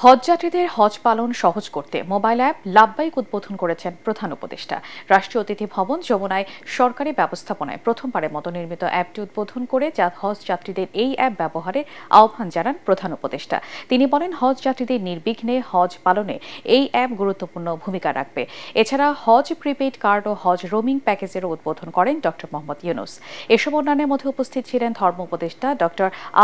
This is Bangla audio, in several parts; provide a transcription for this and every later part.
হজযাত্রীদের হজ পালন সহজ করতে মোবাইল অ্যাপ লাব্বাইক উদ্বোধন করেছেন প্রধান উপদেষ্টা। রাষ্ট্রীয় অতিথি ভবন যমুনায় সরকারি ব্যবস্থাপনায় প্রথমবারের মতো নির্মিত অ্যাপটি উদ্বোধন করে হজ যাত্রীদের এই অ্যাপ ব্যবহারের আহ্বান জানান প্রধান উপদেষ্টা। তিনি বলেন, হজ যাত্রীদের নির্বিঘ্নে হজ পালনে এই অ্যাপ গুরুত্বপূর্ণ ভূমিকা রাখবে। এছাড়া হজ প্রিপেইড কার্ড ও হজ রোমিং প্যাকেজেরও উদ্বোধন করেন ড মোহাম্মদ ইউনুস। এসব অন্যান্যের মধ্যে উপস্থিত ছিলেন ধর্ম উপদেষ্টা ড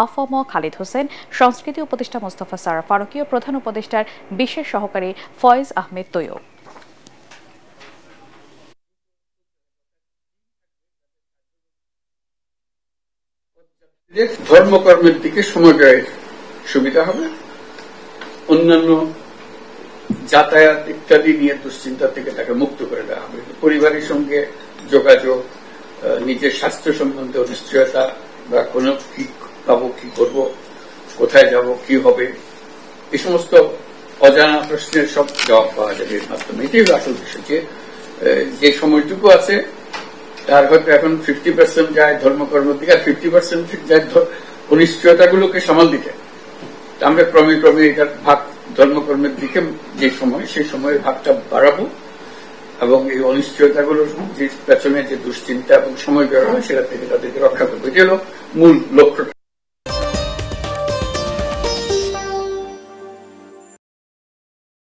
আফম খালিদ হোসেন, সংস্কৃতি উপদেষ্টা মোস্তফা সারা ফারুকী ও প্রধান উপদেষ্টার বিশেষ সহকারী ফয়েজ আহমেদ তৈয়ব। ধর্মকর্মের দিকে সময় ব্যয়ের সুবিধা হবে, অন্যান্য যাতায়াত ইত্যাদি নিয়ে দুশ্চিন্তা থেকে তাকে মুক্ত করে দেওয়া হবে। পরিবারের সঙ্গে যোগাযোগ, নিজের স্বাস্থ্য সম্বন্ধে অনিশ্চয়তা বা কোনো কি পাবো, কি করব, কোথায় যাব, কি হবে, এই সমস্ত অজানা প্রশ্নের সব জবাব পাওয়া যাবে এর মাধ্যমে। এটাই আসল বিষয়, যে সময়টুকু আছে তার হয়তো এখন 50% যায় ধর্মকর্মের দিকে, আর 50% যায় অনিশ্চয়তাগুলোকে সামাল দিতে। আমরা ক্রমে ক্রমে এটার ভাগ ধর্মকর্মের দিকে যে সময়, সেই সময়ের ভাগটা বাড়াবো এবং এই অনিশ্চয়তাগুলোর যে পেছনে যে দুশ্চিন্তা এবং সময় বের হয় সেটা থেকে তাদেরকে রক্ষা করবো। এটি হল মূল লক্ষ্য।